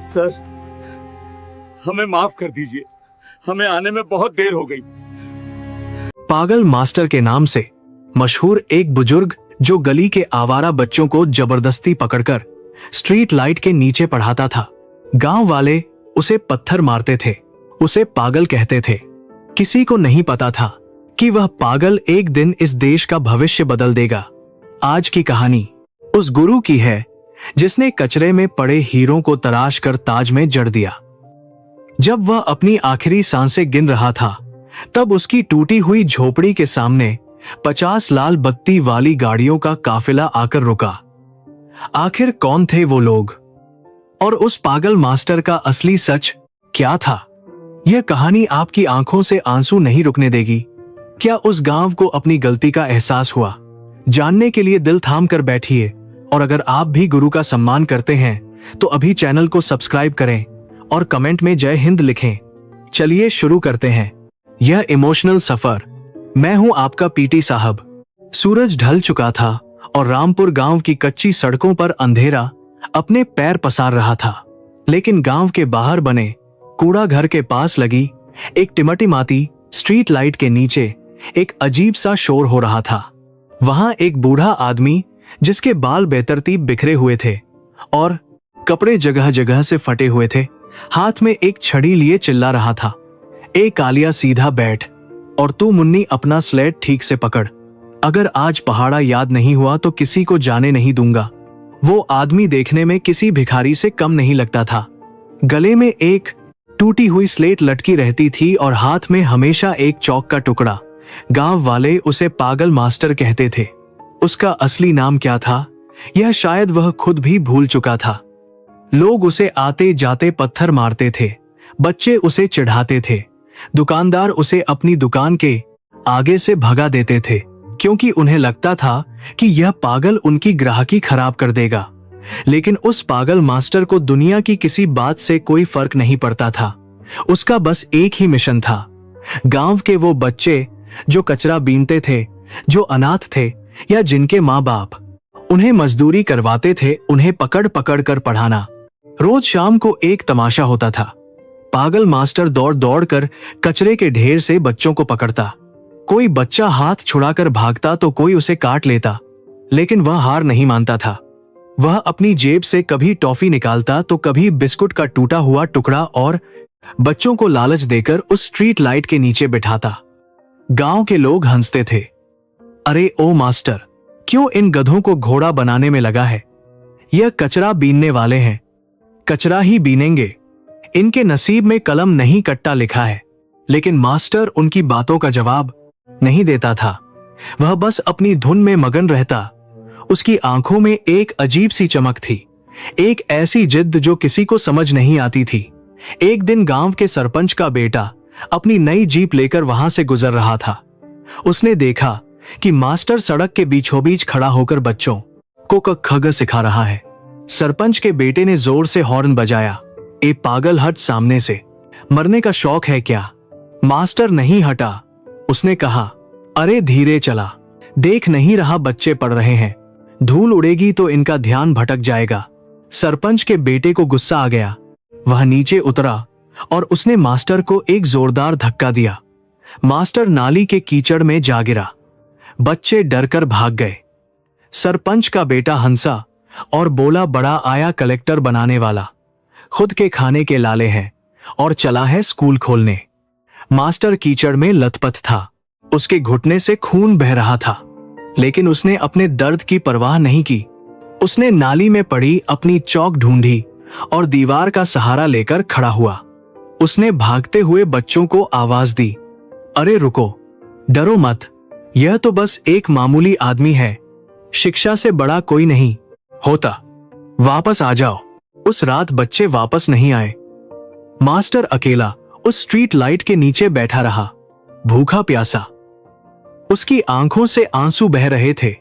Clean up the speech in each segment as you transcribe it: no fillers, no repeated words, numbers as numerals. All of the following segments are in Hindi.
सर, हमें माफ कर दीजिए, हमें आने में बहुत देर हो गई। पागल मास्टर के नाम से मशहूर एक बुजुर्ग जो गली के आवारा बच्चों को जबरदस्ती पकड़कर स्ट्रीट लाइट के नीचे पढ़ाता था। गांव वाले उसे पत्थर मारते थे, उसे पागल कहते थे। किसी को नहीं पता था कि वह पागल एक दिन इस देश का भविष्य बदल देगा। आज की कहानी उस गुरु की है जिसने कचरे में पड़े हीरों को तराश कर ताज में जड़ दिया। जब वह अपनी आखिरी सांसें गिन रहा था, तब उसकी टूटी हुई झोपड़ी के सामने 50 लाल बत्ती वाली गाड़ियों का काफिला आकर रुका। आखिर कौन थे वो लोग और उस पागल मास्टर का असली सच क्या था? यह कहानी आपकी आंखों से आंसू नहीं रुकने देगी। क्या उस गांव को अपनी गलती का एहसास हुआ? जानने के लिए दिल थाम कर बैठिए। और अगर आप भी गुरु का सम्मान करते हैं तो अभी चैनल को सब्सक्राइब करें और कमेंट में जय हिंद लिखें। चलिए शुरू करते हैं यह इमोशनल सफर। मैं हूं आपका पीटी साहब। सूरज ढल चुका था और रामपुर गांव की कच्ची सड़कों पर अंधेरा अपने पैर पसार रहा था। लेकिन गांव के बाहर बने कूड़ा घर के पास लगी एक टिमटिमाती स्ट्रीट लाइट के नीचे एक अजीब सा शोर हो रहा था। वहां एक बूढ़ा आदमी जिसके बाल बेतरतीब बिखरे हुए थे और कपड़े जगह जगह से फटे हुए थे, हाथ में एक छड़ी लिए चिल्ला रहा था, ए कालिया सीधा बैठ और तू मुन्नी अपना स्लेट ठीक से पकड़। अगर आज पहाड़ा याद नहीं हुआ तो किसी को जाने नहीं दूंगा। वो आदमी देखने में किसी भिखारी से कम नहीं लगता था। गले में एक टूटी हुई स्लेट लटकी रहती थी और हाथ में हमेशा एक चौक का टुकड़ा। गांव वाले उसे पागल मास्टर कहते थे। उसका असली नाम क्या था, यह शायद वह खुद भी भूल चुका था। लोग उसे आते जाते पत्थर मारते थे, बच्चे उसे चिढ़ाते थे, दुकानदार उसे अपनी दुकान के आगे से भगा देते थे, क्योंकि उन्हें लगता था कि यह पागल उनकी ग्राहकी खराब कर देगा। लेकिन उस पागल मास्टर को दुनिया की किसी बात से कोई फर्क नहीं पड़ता था। उसका बस एक ही मिशन था, गांव के वो बच्चे जो कचरा बीनते थे, जो अनाथ थे या जिनके माँ बाप उन्हें मजदूरी करवाते थे, उन्हें पकड़ पकड़ कर पढ़ाना। रोज शाम को एक तमाशा होता था। पागल मास्टर दौड़ दौड़ कर कचरे के ढेर से बच्चों को पकड़ता। कोई बच्चा हाथ छुड़ाकर भागता तो कोई उसे काट लेता, लेकिन वह हार नहीं मानता था। वह अपनी जेब से कभी टॉफी निकालता तो कभी बिस्कुट का टूटा हुआ टुकड़ा और बच्चों को लालच देकर उस स्ट्रीट लाइट के नीचे बिठाता। गांव के लोग हंसते थे, अरे ओ मास्टर, क्यों इन गधों को घोड़ा बनाने में लगा है? यह कचरा बीनने वाले हैं, कचरा ही बीनेंगे। इनके नसीब में कलम नहीं कट्टा लिखा है। लेकिन मास्टर उनकी बातों का जवाब नहीं देता था। वह बस अपनी धुन में मगन रहता। उसकी आंखों में एक अजीब सी चमक थी, एक ऐसी जिद्द जो किसी को समझ नहीं आती थी। एक दिन गांव के सरपंच का बेटा अपनी नई जीप लेकर वहां से गुजर रहा था। उसने देखा कि मास्टर सड़क के बीचों बीच खड़ा होकर बच्चों को क ख ग सिखा रहा है। सरपंच के बेटे ने जोर से हॉर्न बजाया, ए पागल हट सामने से, मरने का शौक है क्या? मास्टर नहीं हटा। उसने कहा, अरे धीरे चला, देख नहीं रहा बच्चे पढ़ रहे हैं, धूल उड़ेगी तो इनका ध्यान भटक जाएगा। सरपंच के बेटे को गुस्सा आ गया। वह नीचे उतरा और उसने मास्टर को एक जोरदार धक्का दिया। मास्टर नाली के कीचड़ में जा गिरा। बच्चे डरकर भाग गए। सरपंच का बेटा हंसा और बोला, बड़ा आया कलेक्टर बनाने वाला, खुद के खाने के लाले हैं और चला है स्कूल खोलने। मास्टर कीचड़ में लथपथ था, उसके घुटने से खून बह रहा था, लेकिन उसने अपने दर्द की परवाह नहीं की। उसने नाली में पड़ी अपनी चौक ढूंढी और दीवार का सहारा लेकर खड़ा हुआ। उसने भागते हुए बच्चों को आवाज दी, अरे रुको, डरो मत, यह तो बस एक मामूली आदमी है, शिक्षा से बड़ा कोई नहीं होता, वापस आ जाओ। उस रात बच्चे वापस नहीं आए। मास्टर अकेला उस स्ट्रीट लाइट के नीचे बैठा रहा, भूखा प्यासा। उसकी आंखों से आंसू बह रहे थे,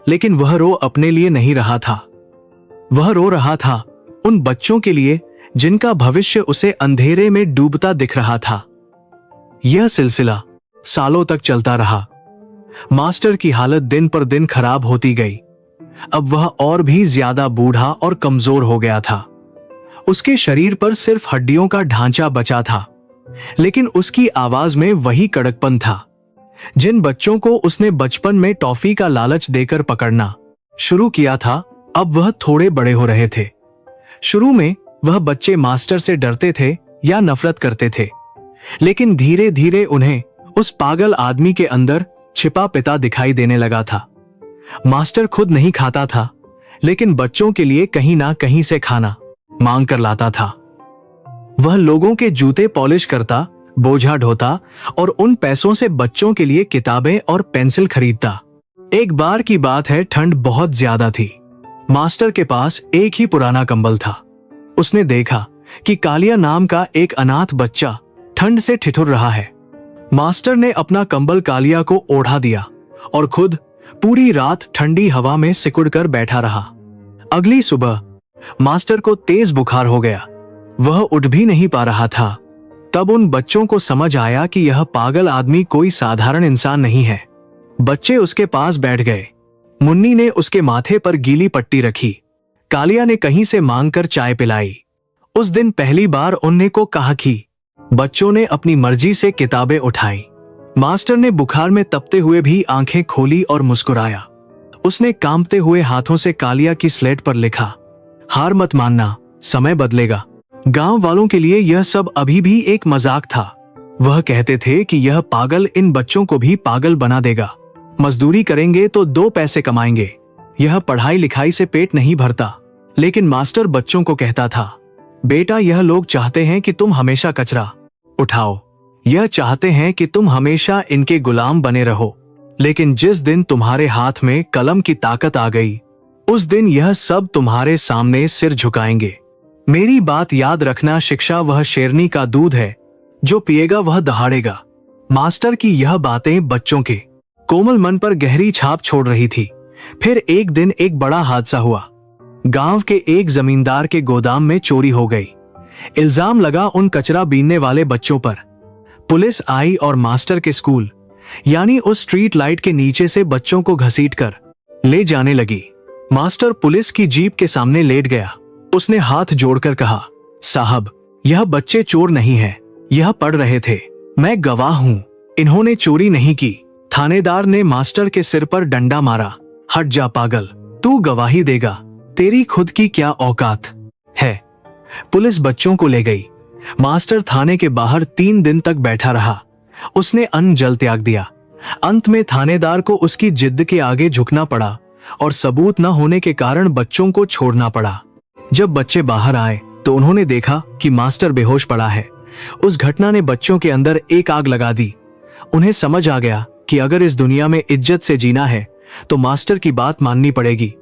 लेकिन वह रो अपने लिए नहीं रहा था। वह रो रहा था उन बच्चों के लिए जिनका भविष्य उसे अंधेरे में डूबता दिख रहा था। यह सिलसिला सालों तक चलता रहा। मास्टर की हालत दिन पर दिन खराब होती गई। अब वह और भी ज्यादा बूढ़ा और कमजोर हो गया था। उसके शरीर पर सिर्फ हड्डियों का ढांचा बचा था, लेकिन उसकी आवाज में वही कड़कपन था। जिन बच्चों को उसने बचपन में टॉफी का लालच देकर पकड़ना शुरू किया था, अब वह थोड़े बड़े हो रहे थे। शुरू में वह बच्चे मास्टर से डरते थे या नफरत करते थे, लेकिन धीरे धीरे उन्हें उस पागल आदमी के अंदर छिपा पिता दिखाई देने लगा था। मास्टर खुद नहीं खाता था, लेकिन बच्चों के लिए कहीं ना कहीं से खाना मांग कर लाता था। वह लोगों के जूते पॉलिश करता, बोझा ढोता और उन पैसों से बच्चों के लिए किताबें और पेंसिल खरीदता। एक बार की बात है, ठंड बहुत ज्यादा थी। मास्टर के पास एक ही पुराना कंबल था। उसने देखा कि कालिया नाम का एक अनाथ बच्चा ठंड से ठिठुर रहा है। मास्टर ने अपना कंबल कालिया को ओढ़ा दिया और खुद पूरी रात ठंडी हवा में सिकुड़कर बैठा रहा। अगली सुबह मास्टर को तेज बुखार हो गया। वह उठ भी नहीं पा रहा था। तब उन बच्चों को समझ आया कि यह पागल आदमी कोई साधारण इंसान नहीं है। बच्चे उसके पास बैठ गए। मुन्नी ने उसके माथे पर गीली पट्टी रखी। कालिया ने कहीं से मांगकर चाय पिलाई। उस दिन पहली बार उन्ने को कहा कि बच्चों ने अपनी मर्जी से किताबें उठाई। मास्टर ने बुखार में तपते हुए भी आंखें खोली और मुस्कुराया। उसने कांपते हुए हाथों से कालिया की स्लेट पर लिखा, हार मत मानना, समय बदलेगा। गांव वालों के लिए यह सब अभी भी एक मजाक था। वह कहते थे कि यह पागल इन बच्चों को भी पागल बना देगा। मजदूरी करेंगे तो 2 पैसे कमाएंगे। यह पढ़ाई लिखाई से पेट नहीं भरता। लेकिन मास्टर बच्चों को कहता था, बेटा, यह लोग चाहते हैं कि तुम हमेशा कचरा उठाओ। यह चाहते हैं कि तुम हमेशा इनके गुलाम बने रहो। लेकिन जिस दिन तुम्हारे हाथ में कलम की ताकत आ गई, उस दिन यह सब तुम्हारे सामने सिर झुकाएंगे। मेरी बात याद रखना, शिक्षा वह शेरनी का दूध है, जो पिएगा वह दहाड़ेगा। मास्टर की यह बातें बच्चों के कोमल मन पर गहरी छाप छोड़ रही थी। फिर एक दिन एक बड़ा हादसा हुआ। गांव के एक जमींदार के गोदाम में चोरी हो गई। इल्जाम लगा उन कचरा बीनने वाले बच्चों पर। पुलिस आई और मास्टर के स्कूल यानी उस स्ट्रीट लाइट के नीचे से बच्चों को घसीटकर ले जाने लगी। मास्टर पुलिस की जीप के सामने लेट गया। उसने हाथ जोड़कर कहा, साहब, यह बच्चे चोर नहीं हैं, यह पढ़ रहे थे। मैं गवाह हूं, इन्होंने चोरी नहीं की। थानेदार ने मास्टर के सिर पर डंडा मारा। हट जा पागल, तू गवाही देगा, तेरी खुद की क्या औकात है। पुलिस बच्चों को ले गई। मास्टर थाने के बाहर 3 दिन तक बैठा रहा। उसने अन्न जल त्याग दिया। अंत में थानेदार को उसकी जिद के आगे झुकना पड़ा और सबूत न होने के कारण बच्चों को छोड़ना पड़ा। जब बच्चे बाहर आए तो उन्होंने देखा कि मास्टर बेहोश पड़ा है। उस घटना ने बच्चों के अंदर एक आग लगा दी। उन्हें समझ आ गया कि अगर इस दुनिया में इज्जत से जीना है तो मास्टर की बात माननी पड़ेगी।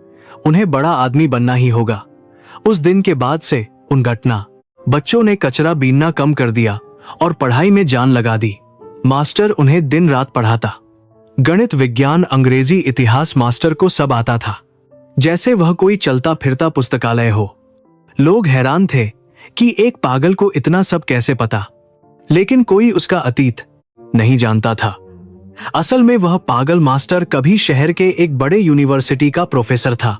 उन्हें बड़ा आदमी बनना ही होगा। उस दिन के बाद से उन घटना बच्चों ने कचरा बीनना कम कर दिया और पढ़ाई में जान लगा दी। मास्टर उन्हें दिन रात पढ़ाता। गणित, विज्ञान, अंग्रेजी, इतिहास मास्टर को सब आता था, जैसे वह कोई चलता फिरता पुस्तकालय हो। लोग हैरान थे कि एक पागल को इतना सब कैसे पता, लेकिन कोई उसका अतीत नहीं जानता था। असल में वह पागल मास्टर कभी शहर के एक बड़े यूनिवर्सिटी का प्रोफेसर था।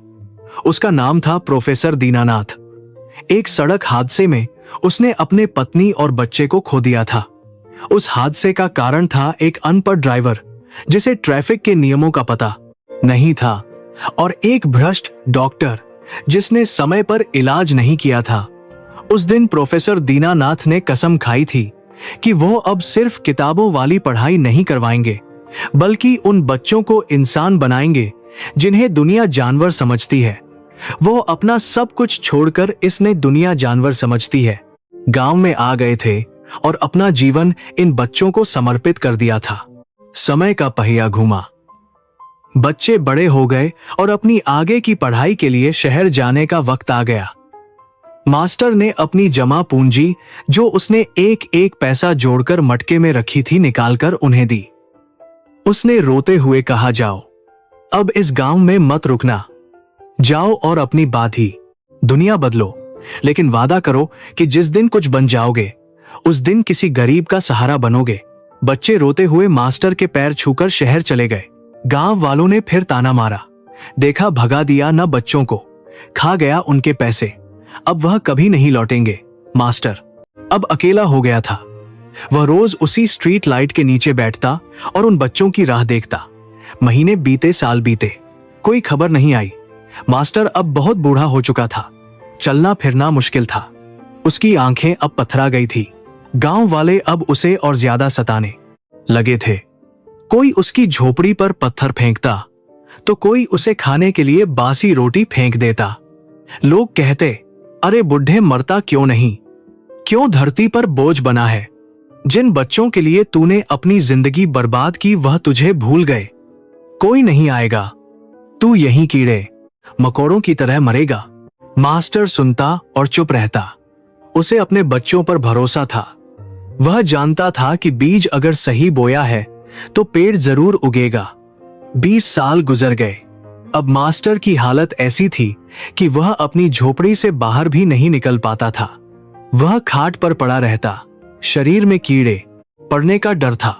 उसका नाम था प्रोफेसर दीनानाथ। एक सड़क हादसे में उसने अपने पत्नी और बच्चे को खो दिया था। उस हादसे का कारण था एक अनपढ़ ड्राइवर जिसे ट्रैफिक के नियमों का पता नहीं था और एक भ्रष्ट डॉक्टर जिसने समय पर इलाज नहीं किया था। उस दिन प्रोफेसर दीनानाथ ने कसम खाई थी कि वो अब सिर्फ किताबों वाली पढ़ाई नहीं करवाएंगे, बल्कि उन बच्चों को इंसान बनाएंगे जिन्हें दुनिया जानवर समझती है। वो अपना सब कुछ छोड़कर इसने दुनिया जानवर समझती है गांव में आ गए थे और अपना जीवन इन बच्चों को समर्पित कर दिया था। समय का पहिया घूमा। बच्चे बड़े हो गए और अपनी आगे की पढ़ाई के लिए शहर जाने का वक्त आ गया। मास्टर ने अपनी जमा पूंजी, जो उसने एक एक पैसा जोड़कर मटके में रखी थी, निकालकर उन्हें दी। उसने रोते हुए कहा, जाओ, अब इस गांव में मत रुकना। जाओ और अपनी बात ही दुनिया बदलो, लेकिन वादा करो कि जिस दिन कुछ बन जाओगे उस दिन किसी गरीब का सहारा बनोगे। बच्चे रोते हुए मास्टर के पैर छूकर शहर चले गए। गांव वालों ने फिर ताना मारा। देखा, भगा दिया न बच्चों को, खा गया उनके पैसे। अब वह कभी नहीं लौटेंगे। मास्टर अब अकेला हो गया था। वह रोज उसी स्ट्रीट लाइट के नीचे बैठता और उन बच्चों की राह देखता। महीने बीते, साल बीते, कोई खबर नहीं आई। मास्टर अब बहुत बूढ़ा हो चुका था। चलना फिरना मुश्किल था। उसकी आंखें अब पथरा गई थी। गांव वाले अब उसे और ज्यादा सताने लगे थे। कोई उसकी झोपड़ी पर पत्थर फेंकता तो कोई उसे खाने के लिए बासी रोटी फेंक देता। लोग कहते, अरे बुढ़े मरता क्यों नहीं, क्यों धरती पर बोझ बना है। जिन बच्चों के लिए तूने अपनी जिंदगी बर्बाद की वह तुझे भूल गए। कोई नहीं आएगा, तू यहीं कीड़े मकोड़ों की तरह मरेगा। मास्टर सुनता और चुप रहता। उसे अपने बच्चों पर भरोसा था। वह जानता था कि बीज अगर सही बोया है तो पेड़ जरूर उगेगा। 20 साल गुजर गए। अब मास्टर की हालत ऐसी थी कि वह अपनी झोपड़ी से बाहर भी नहीं निकल पाता था। वह खाट पर पड़ा रहता। शरीर में कीड़े पड़ने का डर था।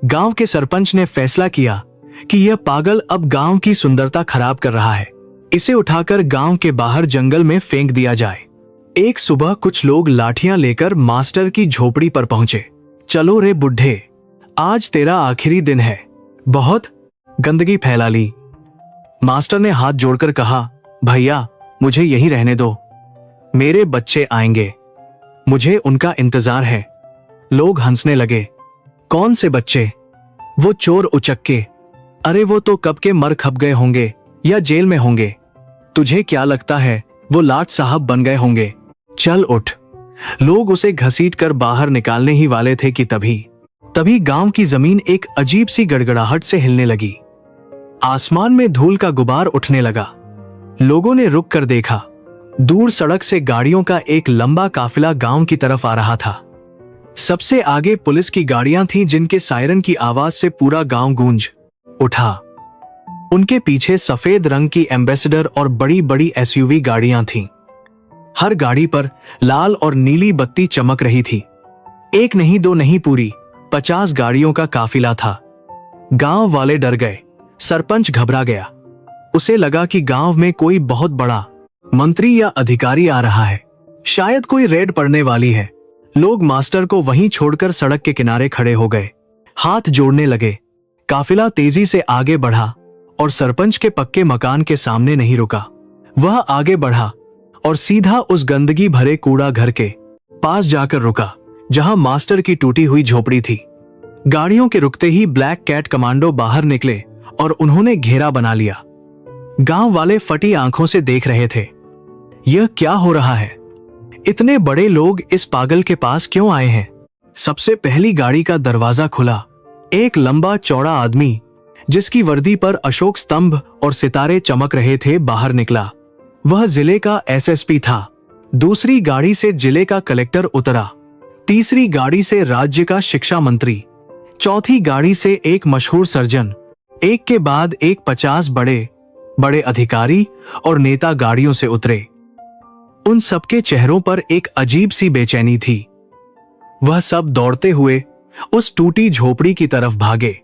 गांव के सरपंच ने फैसला किया कि यह पागल अब गांव की सुंदरता खराब कर रहा है। इसे उठाकर गांव के बाहर जंगल में फेंक दिया जाए। एक सुबह कुछ लोग लाठियां लेकर मास्टर की झोपड़ी पर पहुंचे। चलो रे बुढ़े, आज तेरा आखिरी दिन है। बहुत गंदगी फैला ली। मास्टर ने हाथ जोड़कर कहा, भैया मुझे यहीं रहने दो, मेरे बच्चे आएंगे, मुझे उनका इंतजार है। लोग हंसने लगे। कौन से बच्चे? वो चोर उचक्के। अरे वो तो कब के मर खप गए होंगे या जेल में होंगे। तुझे क्या लगता है वो लाट साहब बन गए होंगे? चल उठ। लोग उसे घसीटकर बाहर निकालने ही वाले थे कि तभी गांव की जमीन एक अजीब सी गड़गड़ाहट से हिलने लगी। आसमान में धूल का गुबार उठने लगा। लोगों ने रुक कर देखा। दूर सड़क से गाड़ियों का एक लंबा काफिला गांव की तरफ आ रहा था। सबसे आगे पुलिस की गाड़ियां थीं जिनके सायरन की आवाज से पूरा गांव गूंज उठा। उनके पीछे सफेद रंग की एम्बेसडर और बड़ी बड़ी एसयूवी गाड़ियां थीं। हर गाड़ी पर लाल और नीली बत्ती चमक रही थी। एक नहीं, दो नहीं, पूरी 50 गाड़ियों का काफिला था। गांव वाले डर गए। सरपंच घबरा गया। उसे लगा कि गांव में कोई बहुत बड़ा मंत्री या अधिकारी आ रहा है। शायद कोई रेड पड़ने वाली है। लोग मास्टर को वहीं छोड़कर सड़क के किनारे खड़े हो गए, हाथ जोड़ने लगे। काफिला तेजी से आगे बढ़ा और सरपंच के पक्के मकान के सामने नहीं रुका। वह आगे बढ़ा और सीधा उस गंदगी भरे कूड़ा घर के पास जाकर रुका जहां मास्टर की टूटी हुई झोपड़ी थी। गाड़ियों के रुकते ही ब्लैक कैट कमांडो बाहर निकले और उन्होंने घेरा बना लिया। गांव वाले फटी आंखों से देख रहे थे। यह क्या हो रहा है? इतने बड़े लोग इस पागल के पास क्यों आए हैं? सबसे पहली गाड़ी का दरवाजा खुला। एक लंबा चौड़ा आदमी जिसकी वर्दी पर अशोक स्तंभ और सितारे चमक रहे थे बाहर निकला। वह जिले का एसएसपी था। दूसरी गाड़ी से जिले का कलेक्टर उतरा। तीसरी गाड़ी से राज्य का शिक्षा मंत्री। चौथी गाड़ी से एक मशहूर सर्जन। एक के बाद एक 50 बड़े बड़े अधिकारी और नेता गाड़ियों से उतरे। उन सबके चेहरों पर एक अजीब सी बेचैनी थी। वह सब दौड़ते हुए उस टूटी झोपड़ी की तरफ भागे।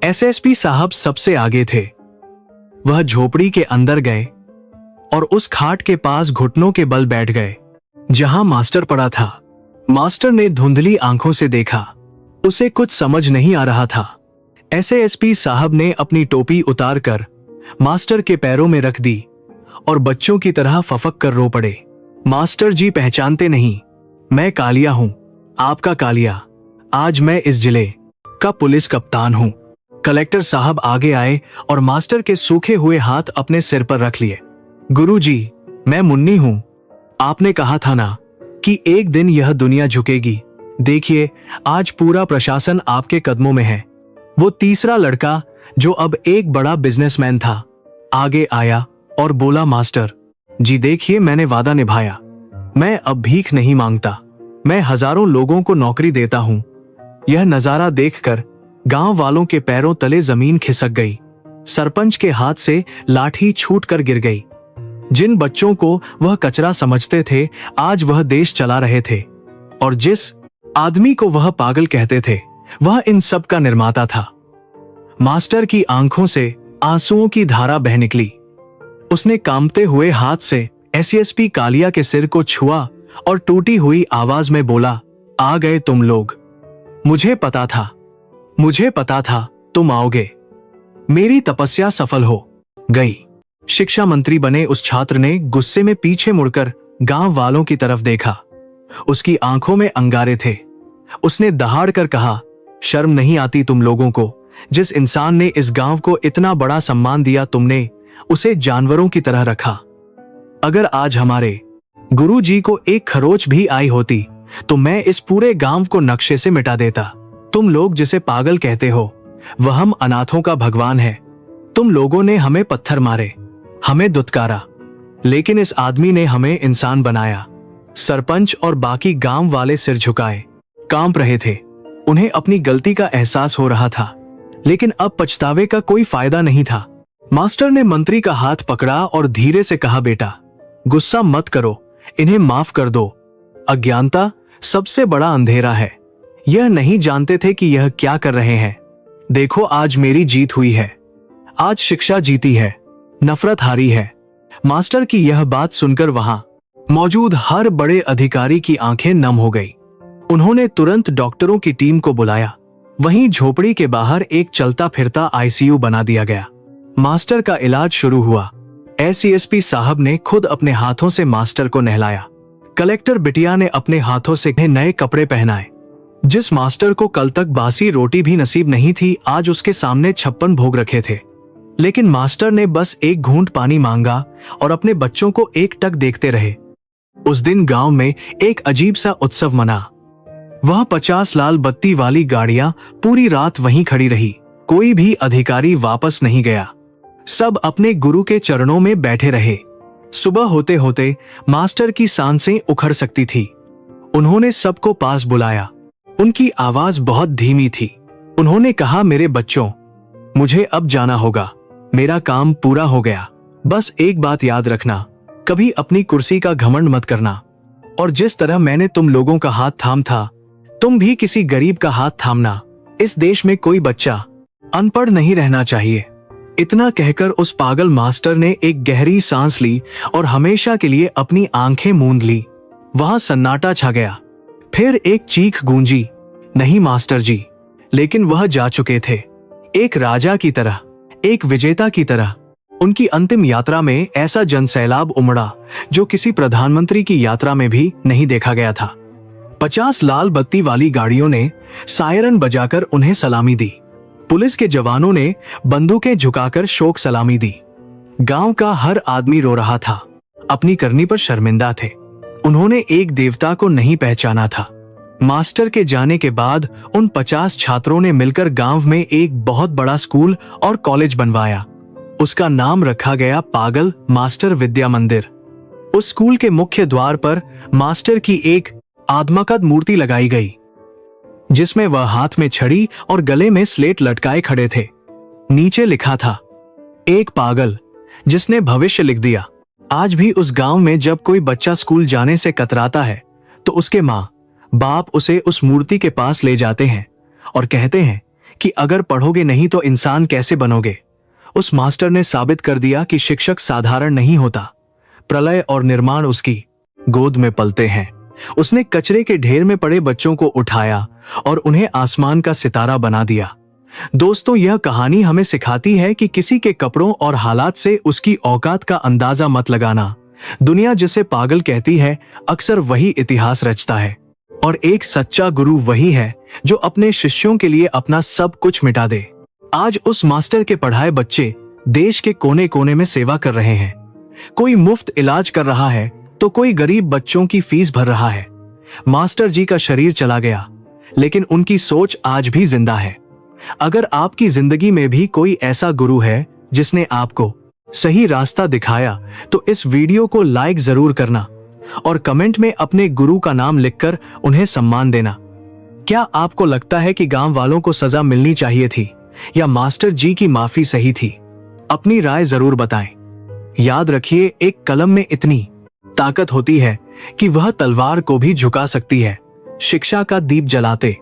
एसएसपी साहब सबसे आगे थे। वह झोपड़ी के अंदर गए और उस खाट के पास घुटनों के बल बैठ गए जहां मास्टर पड़ा था। मास्टर ने धुंधली आंखों से देखा। उसे कुछ समझ नहीं आ रहा था। एसएसपी साहब ने अपनी टोपी उतारकर मास्टर के पैरों में रख दी और बच्चों की तरह फफक कर रो पड़े। मास्टर जी पहचानते नहीं? मैं कालिया हूं, आपका कालिया। आज मैं इस जिले का पुलिस कप्तान हूं। कलेक्टर साहब आगे आए और मास्टर के सूखे हुए हाथ अपने सिर पर रख लिए। गुरुजी, मैं मुन्नी हूं। आपने कहा था ना कि एक दिन यह दुनिया झुकेगी। देखिए, आज पूरा प्रशासन आपके कदमों में है। वो तीसरा लड़का जो अब एक बड़ा बिजनेसमैन था आगे आया और बोला, मास्टर जी देखिए, मैंने वादा निभाया। मैं अब भीख नहीं मांगता। मैं हजारों लोगों को नौकरी देता हूं। यह नजारा देखकर गांव वालों के पैरों तले जमीन खिसक गई। सरपंच के हाथ से लाठी छूटकर गिर गई। जिन बच्चों को वह कचरा समझते थे आज वह देश चला रहे थे, और जिस आदमी को वह पागल कहते थे वह इन सब का निर्माता था। मास्टर की आंखों से आंसुओं की धारा बह निकली। उसने कांपते हुए हाथ से एसएसपी कालिया के सिर को छुआ और टूटी हुई आवाज में बोला, आ गए तुम लोग। मुझे पता था तुम आओगे। मेरी तपस्या सफल हो गई। शिक्षा मंत्री बने उस छात्र ने गुस्से में पीछे मुड़कर गांव वालों की तरफ देखा। उसकी आंखों में अंगारे थे। उसने दहाड़ कर कहा, शर्म नहीं आती तुम लोगों को? जिस इंसान ने इस गांव को इतना बड़ा सम्मान दिया, तुमने उसे जानवरों की तरह रखा। अगर आज हमारे गुरु जी को एक खरोच भी आई होती तो मैं इस पूरे गांव को नक्शे से मिटा देता। तुम लोग जिसे पागल कहते हो, वह हम अनाथों का भगवान है। तुम लोगों ने हमें पत्थर मारे, हमें दुत्कारा, लेकिन इस आदमी ने हमें इंसान बनाया। सरपंच और बाकी गांव वाले सिर झुकाए कांप रहे थे। उन्हें अपनी गलती का एहसास हो रहा था, लेकिन अब पछतावे का कोई फायदा नहीं था। मास्टर ने मंत्री का हाथ पकड़ा और धीरे से कहा, बेटा गुस्सा मत करो, इन्हें माफ कर दो। अज्ञानता सबसे बड़ा अंधेरा है। यह नहीं जानते थे कि यह क्या कर रहे हैं। देखो, आज मेरी जीत हुई है। आज शिक्षा जीती है, नफरत हारी है। मास्टर की यह बात सुनकर वहां मौजूद हर बड़े अधिकारी की आंखें नम हो गई। उन्होंने तुरंत डॉक्टरों की टीम को बुलाया। वहीं झोपड़ी के बाहर एक चलता फिरता आईसीयू बना दिया गया। मास्टर का इलाज शुरू हुआ। एसएसपी साहब ने खुद अपने हाथों से मास्टर को नहलाया। कलेक्टर बिटिया ने अपने हाथों से नए कपड़े पहनाए। जिस मास्टर को कल तक बासी रोटी भी नसीब नहीं थी, आज उसके सामने 56 भोग रखे थे। लेकिन मास्टर ने बस एक घूंट पानी मांगा और अपने बच्चों को एकटक देखते रहे। उस दिन गांव में एक अजीब सा उत्सव मना। वह 50 लाल बत्ती वाली गाड़ियां पूरी रात वहीं खड़ी रही। कोई भी अधिकारी वापस नहीं गया। सब अपने गुरु के चरणों में बैठे रहे। सुबह होते होते मास्टर की सांसें उखड़ सकती थी। उन्होंने सबको पास बुलाया। उनकी आवाज बहुत धीमी थी। उन्होंने कहा, मेरे बच्चों, मुझे अब जाना होगा। मेरा काम पूरा हो गया। बस एक बात याद रखना, कभी अपनी कुर्सी का घमंड मत करना। और जिस तरह मैंने तुम लोगों का हाथ थाम था, तुम भी किसी गरीब का हाथ थामना। इस देश में कोई बच्चा अनपढ़ नहीं रहना चाहिए। इतना कहकर उस पागल मास्टर ने एक गहरी सांस ली और हमेशा के लिए अपनी आंखें मूंद ली। वहां सन्नाटा छा गया। फिर एक चीख गूंजी, नहीं मास्टर जी, लेकिन वह जा चुके थे। एक राजा की तरह, एक विजेता की तरह। उनकी अंतिम यात्रा में ऐसा जनसैलाब उमड़ा जो किसी प्रधानमंत्री की यात्रा में भी नहीं देखा गया था। 50 लाल बत्ती वाली गाड़ियों ने सायरन बजाकर उन्हें सलामी दी। पुलिस के जवानों ने बंदूकें झुकाकर शोक सलामी दी। गांव का हर आदमी रो रहा था, अपनी करनी पर शर्मिंदा थे। उन्होंने एक देवता को नहीं पहचाना था। मास्टर के जाने के बाद उन 50 छात्रों ने मिलकर गांव में एक बहुत बड़ा स्कूल और कॉलेज बनवाया। उसका नाम रखा गया पागल मास्टर विद्या मंदिर। उस स्कूल के मुख्य द्वार पर मास्टर की एक आदमकद मूर्ति लगाई गई, जिसमें वह हाथ में छड़ी और गले में स्लेट लटकाए खड़े थे। नीचे लिखा था, एक पागल जिसने भविष्य लिख दिया। आज भी उस गांव में जब कोई बच्चा स्कूल जाने से कतराता है तो उसके माँ बाप उसे उस मूर्ति के पास ले जाते हैं और कहते हैं कि अगर पढ़ोगे नहीं तो इंसान कैसे बनोगे। उस मास्टर ने साबित कर दिया कि शिक्षक साधारण नहीं होता। प्रलय और निर्माण उसकी गोद में पलते हैं। उसने कचरे के ढेर में पड़े बच्चों को उठाया और उन्हें आसमान का सितारा बना दिया। दोस्तों, यह कहानी हमें सिखाती है कि किसी के कपड़ों और हालात से उसकी औकात का अंदाजा मत लगाना। दुनिया जिसे पागल कहती है, अक्सर वही इतिहास रचता है। और एक सच्चा गुरु वही है जो अपने शिष्यों के लिए अपना सब कुछ मिटा दे। आज उस मास्टर के पढ़ाए बच्चे देश के कोने कोने में सेवा कर रहे हैं। कोई मुफ्त इलाज कर रहा है तो कोई गरीब बच्चों की फीस भर रहा है। मास्टर जी का शरीर चला गया, लेकिन उनकी सोच आज भी जिंदा है। अगर आपकी जिंदगी में भी कोई ऐसा गुरु है जिसने आपको सही रास्ता दिखाया, तो इस वीडियो को लाइक जरूर करना और कमेंट में अपने गुरु का नाम लिखकर उन्हें सम्मान देना। क्या आपको लगता है कि गांव वालों को सजा मिलनी चाहिए थी या मास्टर जी की माफी सही थी? अपनी राय जरूर बताएं। याद रखिए, एक कलम में इतनी ताकत होती है कि वह तलवार को भी झुका सकती है। शिक्षा का दीप जलाते